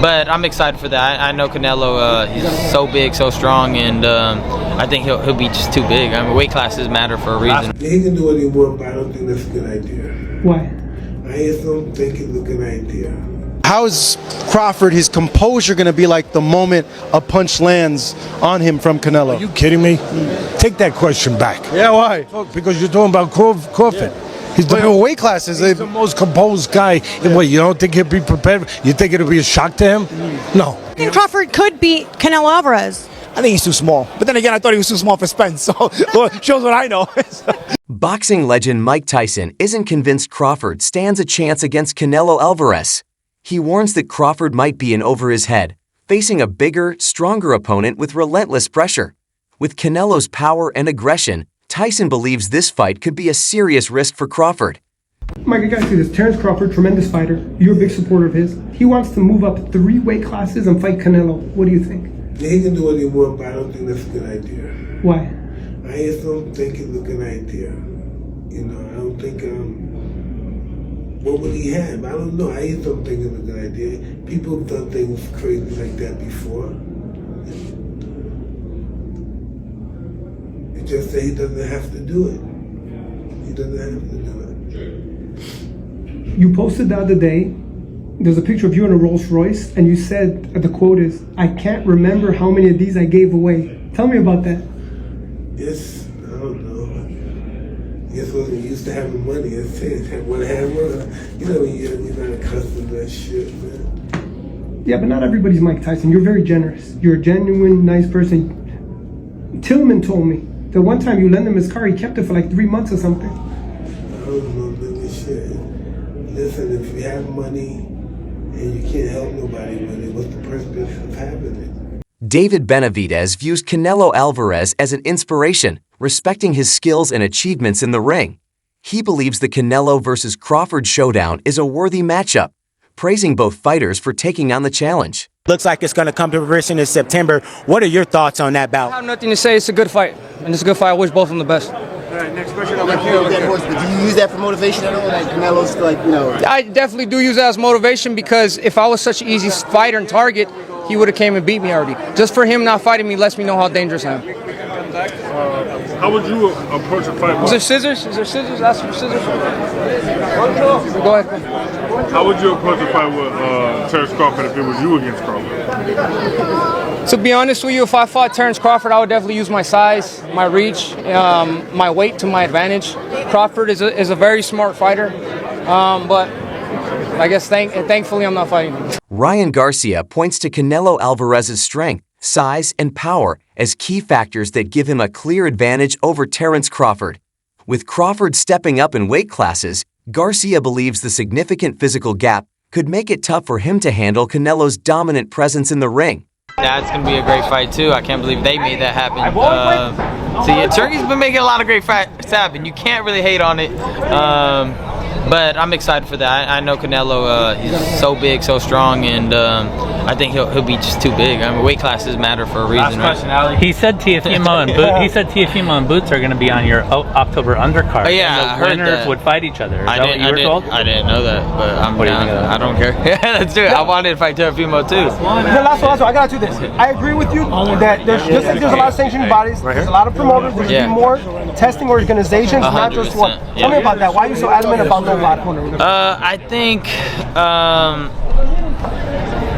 But I'm excited for that. I know Canelo, he's so big, so strong, and I think he'll be just too big. I mean, weight classes matter for a reason. He can do what he wants, but I don't think that's a good idea. Why? I just don't think it's a good idea. How is Crawford, his composure going to be like the moment a punch lands on him from Canelo? Are you kidding me? Take that question back. Yeah, why? Because you're talking about Crawford. Yeah. He's But weight classes, he's the most composed guy. Yeah. What, you don't think he'll be prepared? You think it'll be a shock to him? No. I think Crawford could beat Canelo Alvarez. I think he's too small. But then again, I thought he was too small for Spence, so shows what I know. Boxing legend Mike Tyson isn't convinced Crawford stands a chance against Canelo Alvarez. He warns that Crawford might be in over his head, facing a bigger, stronger opponent with relentless pressure. With Canelo's power and aggression, Tyson believes this fight could be a serious risk for Crawford. Mike, I gotta say this. Terence Crawford, tremendous fighter. You're a big supporter of his. He wants to move up 3 weight classes and fight Canelo. What do you think? He can do what he wants, but I don't think that's a good idea. Why? I just don't think it's a good idea. You know, I don't think, what would he have? I don't know. I just don't think it's a good idea. People have done things crazy like that before. It's just that he doesn't have to do it. He doesn't have to do it. You posted the other day, there's a picture of you in a Rolls Royce, and you said, the quote is, "I can't remember how many of these I gave away." Tell me about that. Yes, I don't know. I just wasn't used to having money. I said, what I had was, you know, you're not accustomed to that shit, man. Yeah, but not everybody's Mike Tyson. You're very generous. You're a genuine, nice person. Tillman told me that one time you lent him his car, he kept it for like 3 months or something. I don't know, none of shit. Listen, if you have money and you can't help nobody with it, what's the purpose of having it? David Benavidez views Canelo Alvarez as an inspiration, respecting his skills and achievements in the ring. He believes the Canelo versus Crawford showdown is a worthy matchup, praising both fighters for taking on the challenge. Looks like it's going to come to fruition in September. What are your thoughts on that bout? I have nothing to say. It's a good fight. And it's a good fight. I wish both of them the best. All right, next question. Do you use that for motivation at all? Like Canelo's, like, you know. I definitely do use that as motivation, because if I was such an easy fighter and target, he would have came and beat me already. Just for him not fighting me lets me know how dangerous I am. How would you approach a fight? Is there scissors? Is there scissors? Ask for scissors. Go ahead. How would you approach a fight with Terence Crawford if it was you against Crawford? To be honest with you, if I fought Terence Crawford, I would definitely use my size, my reach, my weight to my advantage. Crawford is a very smart fighter, but I guess thankfully I'm not fighting him. Ryan Garcia points to Canelo Alvarez's strength, size, and power as key factors that give him a clear advantage over Terence Crawford. With Crawford stepping up in weight classes, Garcia believes the significant physical gap could make it tough for him to handle Canelo's dominant presence in the ring. That's going to be a great fight, too. I can't believe they made that happen. Turkey's been making a lot of great fights happen. You can't really hate on it. But I'm excited for that. I know Canelo, he's so big, so strong, and I think he'll be just too big. I mean, weight classes matter for a reason. Last question, Ali. He said Teofimo and Boots are going to be on your October undercard. Oh, yeah, and the I heard winners that. would fight each other. Is I that what you were told? I didn't know that, but I'm What do you think of that? I don't care. Yeah, let's do it. I wanted to fight Teofimo too. Last one. I gotta do this. I agree with you that there's a lot of sanctioning bodies, there's a lot of promoters, there's Yeah. more testing organizations, not just one. 100%. Tell me about that. Why are you so adamant about no lot?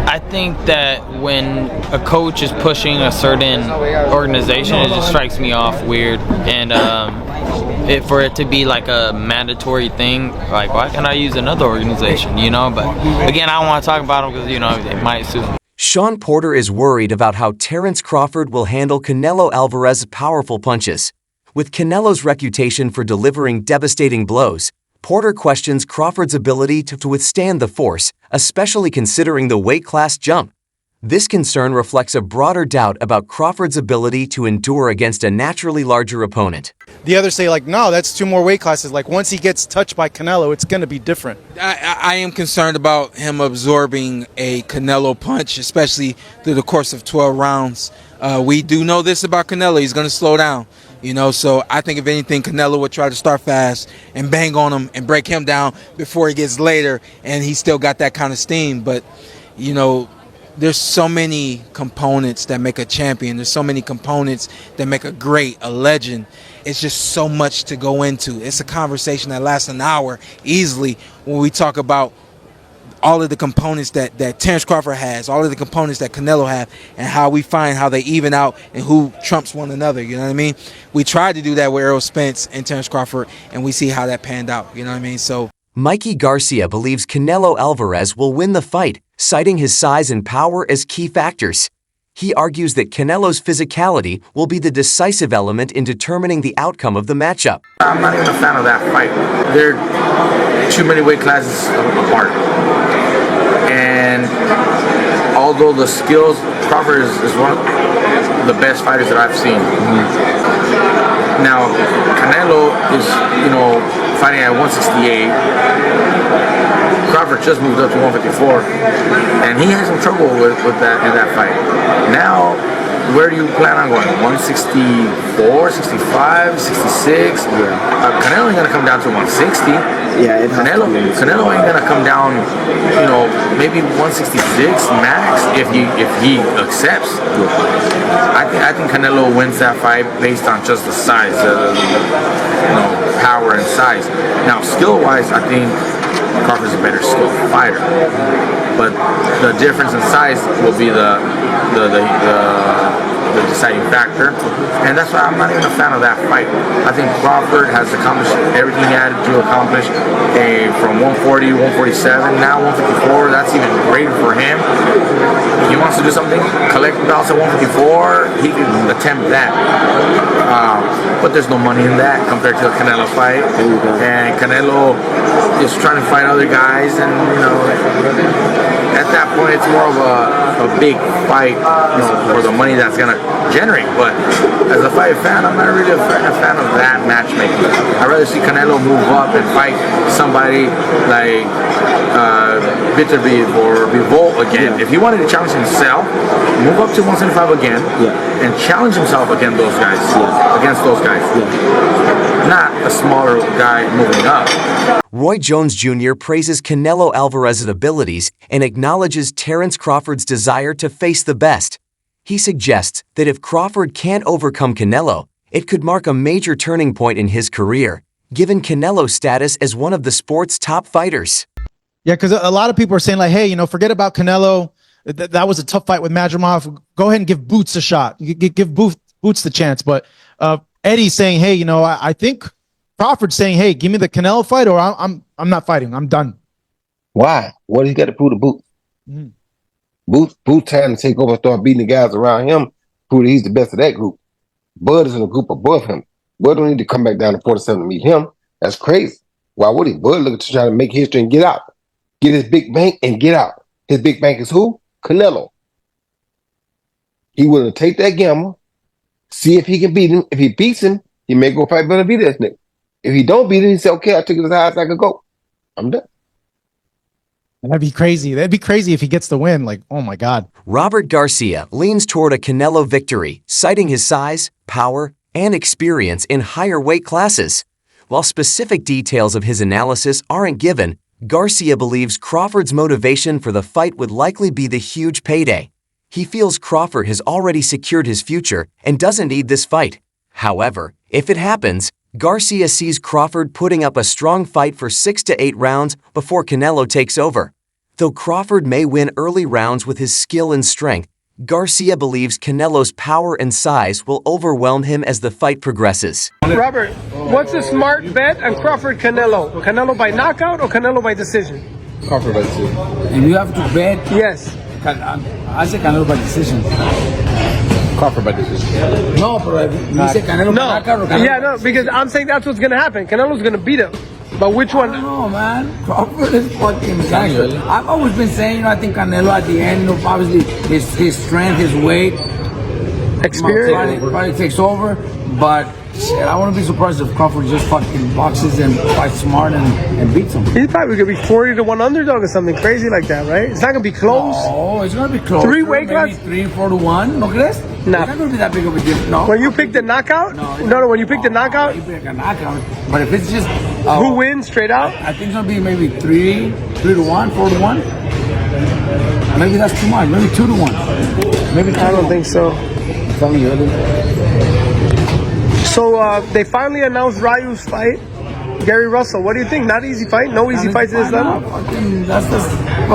I think that when a coach is pushing a certain organization, it just strikes me off weird. And for it to be like a mandatory thing, like, why can't I use another organization, you know? But again, I don't want to talk about them because, you know, they might sue me. Sean Porter is worried about how Terence Crawford will handle Canelo Alvarez's powerful punches. With Canelo's reputation for delivering devastating blows, Porter questions Crawford's ability to withstand the force, especially considering the weight class jump. This concern reflects a broader doubt about Crawford's ability to endure against a naturally larger opponent. The others say, like, no, that's 2 more weight classes. Like, once he gets touched by Canelo, it's going to be different. I am concerned about him absorbing a Canelo punch, especially through the course of 12 rounds. We do know this about Canelo. He's going to slow down. You know, so I think if anything, Canelo would try to start fast and bang on him and break him down before he gets later, and he's still got that kind of steam. But, you know, there's so many components that make a champion. There's so many components that make a great, a legend. It's just so much to go into. It's a conversation that lasts an hour easily when we talk about all of the components that Terence Crawford has, all of the components that Canelo have, and how we find how they even out and who trumps one another, you know what I mean? We tried to do that with Errol Spence and Terence Crawford, and we see how that panned out, you know what I mean? So Mikey Garcia believes Canelo Alvarez will win the fight, citing his size and power as key factors. He argues that Canelo's physicality will be the decisive element in determining the outcome of the matchup. I'm not even a fan of that fight. They're too many weight classes apart. And although the skills, Crawford is one of the best fighters that I've seen. Now, Canelo is, fighting at 168. Crawford just moved up to 154, and he had some trouble with that in that fight. Now, where do you plan on going? 164, 65, 66? Canelo ain't gonna come down to 160. Yeah, Canelo ain't gonna come down, maybe 166 max if he accepts. I think Canelo wins that fight based on just the size, power and size. Now, skill-wise, I think Crawford's a better skilled fighter, but the difference in size will be the deciding factor, and that's why I'm not even a fan of that fight. I think Crawford has accomplished everything he had to accomplish from 140, 147, now 154. That's even greater for him. He wants to do something, collect belts at 154, he can attempt that. But there's no money in that compared to the Canelo fight. And Canelo is trying to fight other guys, and at that point it's more of a big fight for the money that's gonna generate. But as a fight fan, I'm not really a fan of that matchmaking. I'd rather see Canelo move up and fight somebody like Bitterbeef or Bivol again. If he wanted to challenge himself, move up to 175 again, and challenge himself against those guys. Not a smaller guy moving up. Roy Jones Jr. praises Canelo Alvarez's abilities and acknowledges Terence Crawford's desire to face the best. He suggests that if Crawford can't overcome Canelo, it could mark a major turning point in his career, given Canelo's status as one of the sport's top fighters. Yeah, because a lot of people are saying, like, hey, forget about Canelo. That was a tough fight with Madrimov. Go ahead and give Boots a shot. Give Boots the chance. But Eddie's saying, hey, I think Crawford's saying, hey, give me the Canelo fight, or I'm not fighting. I'm done. Why? What does he got to prove to Boots? Mm. Boots trying to take over and start beating the guys around him, prove that he's the best of that group. Bud is in a group above him. Bud don't need to come back down to 47 to meet him. That's crazy. Why would he? Bud looking to try to make history and get out. Get his big bank and get out. His big bank is who? Canelo. He willing to take that gamble, see if he can beat him. If he beats him, he may go fight Benavidez next. If he don't beat him, he say, okay, I took it as high as I could go. I'm done. That'd be crazy. That'd be crazy if he gets the win. Like, oh my God. Robert Garcia leans toward a Canelo victory, citing his size, power, and experience in higher weight classes. While specific details of his analysis aren't given, Garcia believes Crawford's motivation for the fight would likely be the huge payday. He feels Crawford has already secured his future and doesn't need this fight. However, if it happens, Garcia sees Crawford putting up a strong fight for 6 to 8 rounds before Canelo takes over. Though Crawford may win early rounds with his skill and strength, Garcia believes Canelo's power and size will overwhelm him as the fight progresses. Robert, what's a smart bet on Crawford Canelo? Canelo by knockout or Canelo by decision? Crawford by decision. If you have to bet, yes. I say Canelo by decision. Crawford by decision. No, but you say Canelo by knockout or Canelo? Yeah, no, because I'm saying that's what's going to happen. Canelo's going to beat him. But which one? I don't know, man. Crawford is fucking gangster. I've always been saying, I think Canelo at the end, obviously his strength, his weight, experience probably takes over. But shit, I wouldn't be surprised if Crawford just fucking boxes and fights smart and beats him. He's probably going to be 40-1 underdog or something crazy like that, right? It's not going to be close. Oh, it's going to be close. 3 weight classes? 3-4-1. ¿No crees? No. It's not going to be that big of a difference. No. When you pick the knockout? No, when you pick the knockout? You pick a knockout. But if it's just... who wins straight out? I think it's going to be maybe 3-1, 4-1. Maybe that's too much. Maybe 2-1. Maybe I don't think so. So they finally announced Ryu's fight. Gary Russell, what do you think? Not easy fight? No easy fights at this level?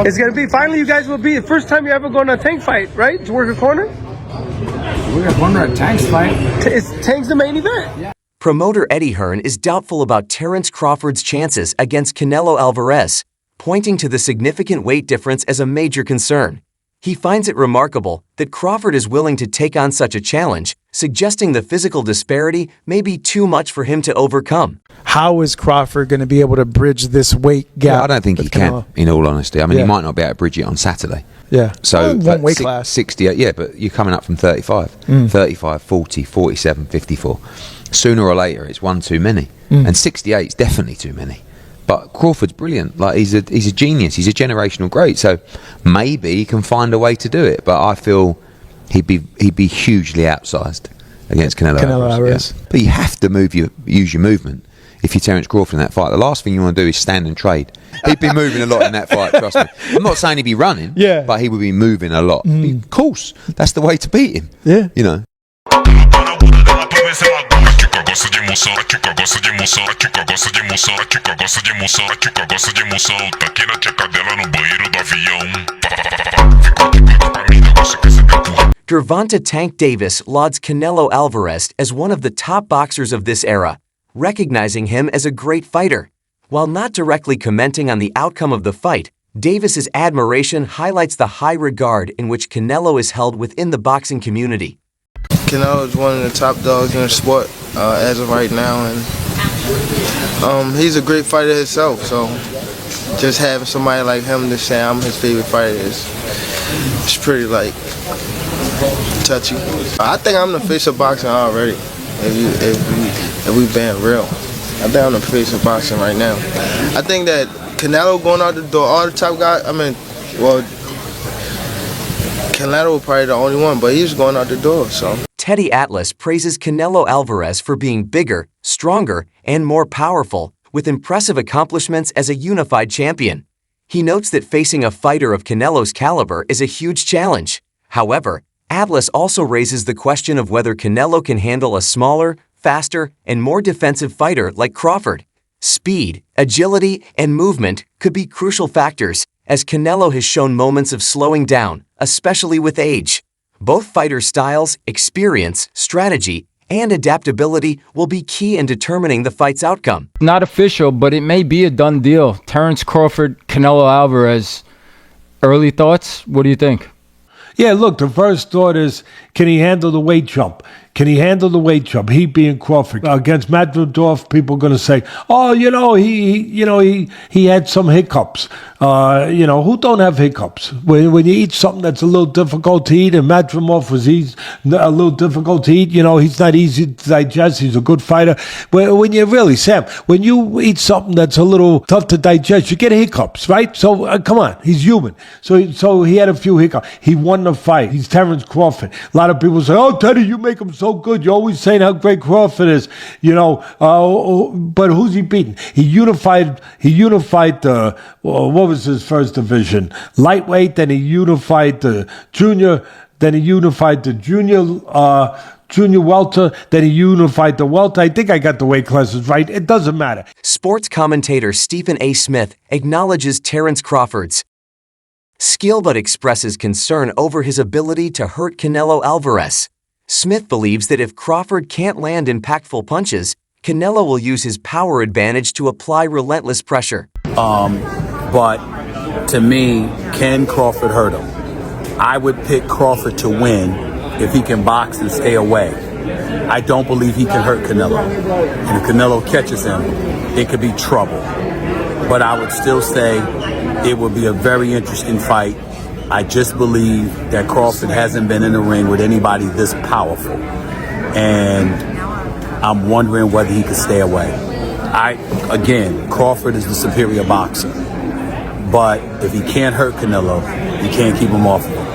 It's going to be, finally you guys will be, the first time you're ever going to a Tank fight, right? To work a corner? We're going to corner a Tank's fight. Tank's the main event. Yeah. Promoter Eddie Hearn is doubtful about Terence Crawford's chances against Canelo Alvarez, pointing to the significant weight difference as a major concern. He finds it remarkable that Crawford is willing to take on such a challenge, suggesting the physical disparity may be too much for him to overcome. How is Crawford going to be able to bridge this weight gap? Yeah, I don't think he can, in all honesty. I mean, he might not be able to bridge it on Saturday. Yeah. So, one weight class. 68, yeah, but you're coming up from 35. 35, 40, 47, 54. Sooner or later, it's one too many. And 68 is definitely too many. But Crawford's brilliant. Like he's a genius. He's a generational great. So maybe he can find a way to do it. But I feel he'd be hugely outsized against Canelo Alvarez. Yeah. But you have to use your movement. If you're Terence Crawford in that fight, the last thing you want to do is stand and trade. He'd be moving a lot in that fight, trust me. I'm not saying he'd be running, but he would be moving a lot. Of course, that's the way to beat him. Yeah. You know. Gervonta Tank Davis lauds Canelo Alvarez as one of the top boxers of this era, recognizing him as a great fighter. While not directly commenting on the outcome of the fight, Davis's admiration highlights the high regard in which Canelo is held within the boxing community. Canelo is one of the top dogs in the sport as of right now, and he's a great fighter himself. So just having somebody like him to say I'm his favorite fighter is pretty touchy. I think I'm the face of boxing already. If we being real, I think I'm the face of boxing right now. I think that Canelo going out the door, all the top guys. Canelo probably the only one, but he's going out the door. So Teddy Atlas praises Canelo Alvarez for being bigger, stronger, and more powerful, with impressive accomplishments as a unified champion. He notes that facing a fighter of Canelo's caliber is a huge challenge. However, Atlas also raises the question of whether Canelo can handle a smaller, faster, and more defensive fighter like Crawford. Speed, agility, and movement could be crucial factors, as Canelo has shown moments of slowing down, especially with age. Both fighter styles, experience, strategy, and adaptability will be key in determining the fight's outcome. Not official, but it may be a done deal. Terence Crawford, Canelo Alvarez. Early thoughts? What do you think? Yeah, look, the first thought is, can he handle the weight jump? Can he handle the weight jump? He being Crawford against Madridov, people are going to say, "Oh, he had some hiccups." Who don't have hiccups? When you eat something that's a little difficult to eat, and Madridov was a little difficult to eat. He's not easy to digest. He's a good fighter. When you eat something that's a little tough to digest, you get hiccups, right? So come on, he's human. So he had a few hiccups. He won the fight. He's Terence Crawford. A lot of people say, "Oh, Teddy, you make him so good. You're always saying how great Crawford is." But who's he beating? He unified the what was his first division? Lightweight. Then he unified the junior. Then he unified the junior welter. Then he unified the welter. I think I got the weight classes right. It doesn't matter. Sports commentator Stephen A. Smith acknowledges Terence Crawford's skill but expresses concern over his ability to hurt Canelo Alvarez. Smith believes that if Crawford can't land impactful punches, Canelo will use his power advantage to apply relentless pressure. But to me, can Crawford hurt him? I would pick Crawford to win if he can box and stay away. I don't believe he can hurt Canelo. And if Canelo catches him, it could be trouble. But I would still say it would be a very interesting fight. I just believe that Crawford hasn't been in the ring with anybody this powerful. And I'm wondering whether he could stay away. Crawford is the superior boxer. But if he can't hurt Canelo, you can't keep him off of him.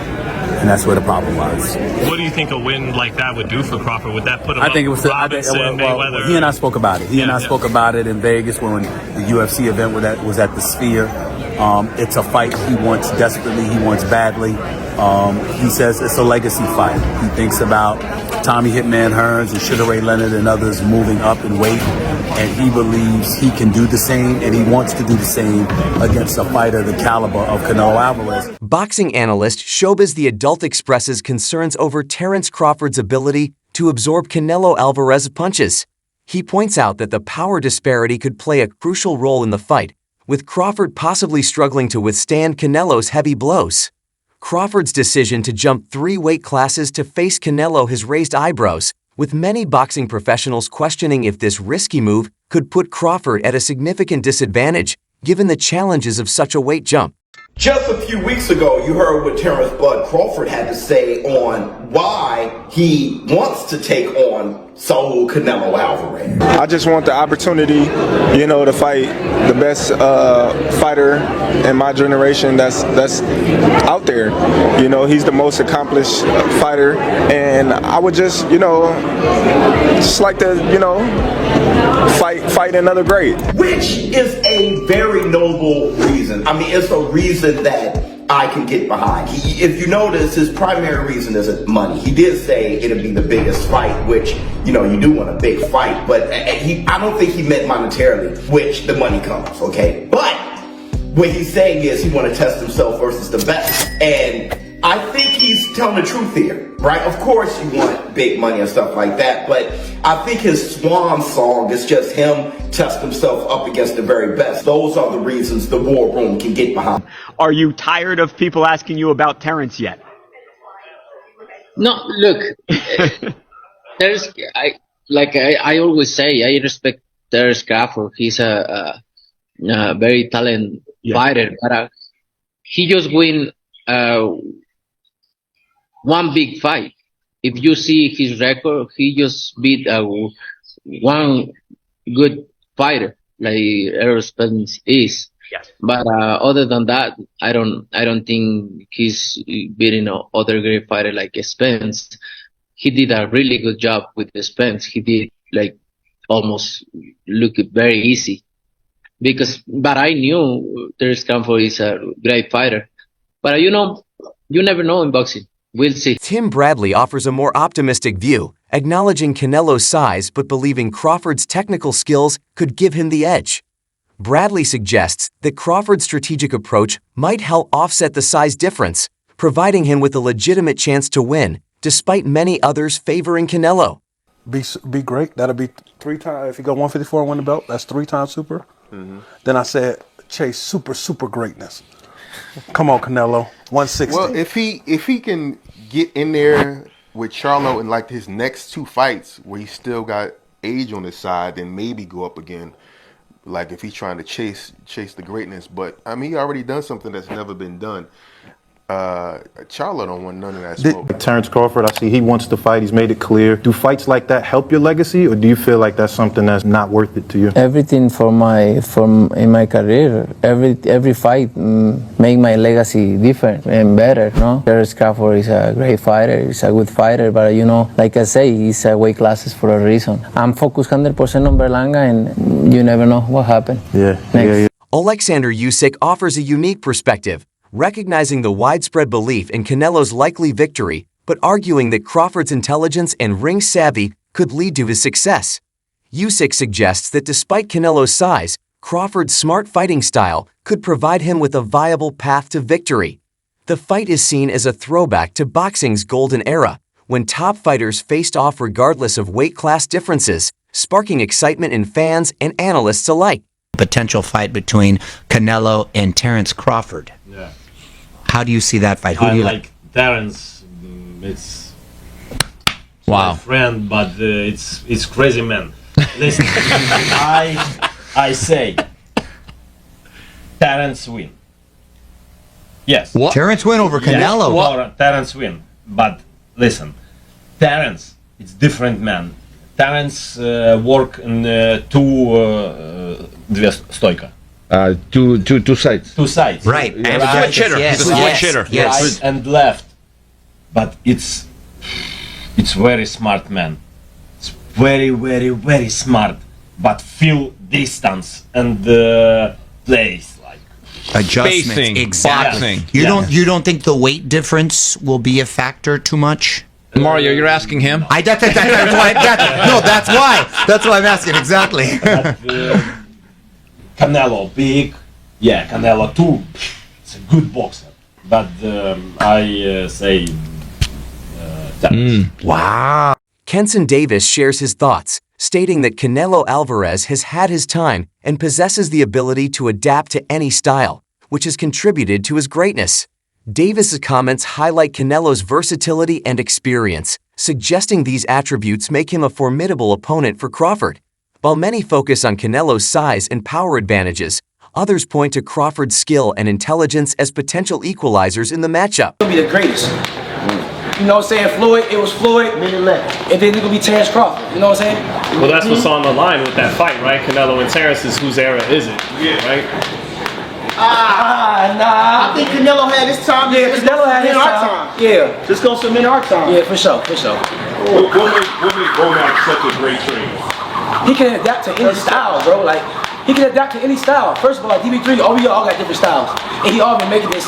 And that's where the problem lies. What do you think a win like that would do for Crawford? Would that put him Mayweather? He and I spoke about it. He and I spoke about it in Vegas when the UFC event was at the Sphere. It's a fight he wants desperately, he wants badly. He says it's a legacy fight. He thinks about Tommy Hitman Hearns and Sugar Ray Leonard and others moving up in weight, and he believes he can do the same, and he wants to do the same against a fighter the caliber of Canelo Alvarez. Boxing analyst Showbiz the Adult expresses concerns over Terence Crawford's ability to absorb Canelo Alvarez's punches. He points out that the power disparity could play a crucial role in the fight, with Crawford possibly struggling to withstand Canelo's heavy blows. Crawford's decision to jump 3 weight classes to face Canelo has raised eyebrows, with many boxing professionals questioning if this risky move could put Crawford at a significant disadvantage, given the challenges of such a weight jump. Just a few weeks ago, you heard what Terence Bud Crawford had to say on why he wants to take on Saul Canelo Alvarez. I just want the opportunity, to fight the best fighter in my generation that's out there. He's the most accomplished fighter, and I would just like to, fight another great. Which is a very noble reason. I mean, it's a reason that I can get behind. If you notice, his primary reason isn't money. He did say it'd be the biggest fight, which, you do want a big fight, but I don't think he meant monetarily, which the money comes, okay? But what he's saying is he want to test himself versus the best. And I think he's telling the truth here, right? Of course you want big money and stuff like that, but I think his swan song is just him test himself up against the very best. Those are the reasons the war room can get behind. Are you tired of people asking you about Terence yet? No, look, I always say, I respect Terence Crawford. He's a very talented fighter, but he just win one big fight. If you see his record, he just beat one good fighter like Errol Spence is. Yes. But other than that, I don't think he's beating other great fighter like Spence. He did a really good job with Spence. He did almost look very easy. But I knew Terence Crawford is a great fighter. But you never know in boxing. We'll see. Tim Bradley offers a more optimistic view, acknowledging Canelo's size but believing Crawford's technical skills could give him the edge. Bradley suggests that Crawford's strategic approach might help offset the size difference, providing him with a legitimate chance to win, despite many others favoring Canelo. Be great. That'll be 3 times. If you go 154 and win the belt, that's 3 times super. Mm-hmm. Then I said, chase super greatness. Come on, Canelo. 160. Well, if he can get in there with Charlo in his next 2 fights where he still got age on his side, then maybe go up again. If he's trying to chase the greatness. But he already done something that's never been done. Charlo don't want none of that smoke. Terence Crawford, I see he wants to fight. He's made it clear. Do fights like that help your legacy, or do you feel like that's something that's not worth it to you? Everything in my career, every fight make my legacy different and better. No, Terence Crawford is a great fighter. He's a good fighter, but like I say, he's a weight classes for a reason. I'm focused 100% on Berlanga, and you never know what happened. Yeah. Alexander Usyk offers a unique perspective, recognizing the widespread belief in Canelo's likely victory, but arguing that Crawford's intelligence and ring savvy could lead to his success. Usyk suggests that despite Canelo's size, Crawford's smart fighting style could provide him with a viable path to victory. The fight is seen as a throwback to boxing's golden era, when top fighters faced off regardless of weight class differences, sparking excitement in fans and analysts alike. Potential fight between Canelo and Terence Crawford. Yeah. How do you see that fight? Who do you like? Terence, it's wow. My friend, but it's crazy man. Listen, I say Terence win. Yes. What? Terence win over Canelo. Yes, Terence win. But listen, Terence, it's different man. Terence work in две стойка. Two sides. Two sides. Right. And he's a switch hitter. Yes. He's a switch hitter. Yes. Right and left. But it's very smart man. It's very smart. But feel distance and plays like Adjustments, spacing, exactly. boxing. You don't think the weight difference will be a factor too much? Mario, you're asking him? That's why I'm asking, exactly. Canelo big, yeah, Canelo too. It's a good boxer, but I say Terence. Wow. Kenson Davis shares his thoughts, stating that Canelo Alvarez has had his time and possesses the ability to adapt to any style, which has contributed to his greatness. Davis's comments highlight Canelo's versatility and experience, suggesting these attributes make him a formidable opponent for Crawford. While many focus on Canelo's size and power advantages, others point to Crawford's skill and intelligence as potential equalizers in the matchup. He'll be the greatest. You know what I'm saying? Floyd, it was Floyd, and then it's gonna be Terence Crawford. You know what I'm saying? Well, that's what's on the line with that fight, right? Canelo and Terence is whose era is it? Yeah. Right? Nah. I think Canelo had his time. Yeah, Canelo had his time. Yeah. Just go submit our time. Yeah, for sure. What made Bomac such a great trainer? He can adapt to any style, bro. Like, he can adapt to any style. First of all, DB3, we all got different styles. And he all been making this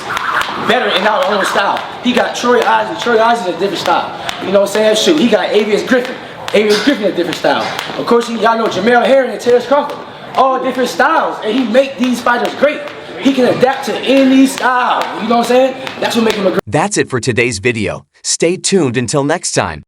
better in our own style. He got Troy Isley. Troy Isley is a different style. You know what I'm saying? Shoot, he got Avius Griffin. Avius Griffin is a different style. Of course, y'all know Jamel Herring and Terence Crawford. All different styles. And he make these fighters great. He can adapt to any style. You know what I'm saying? That's what makes him a great. That's it for today's video. Stay tuned until next time.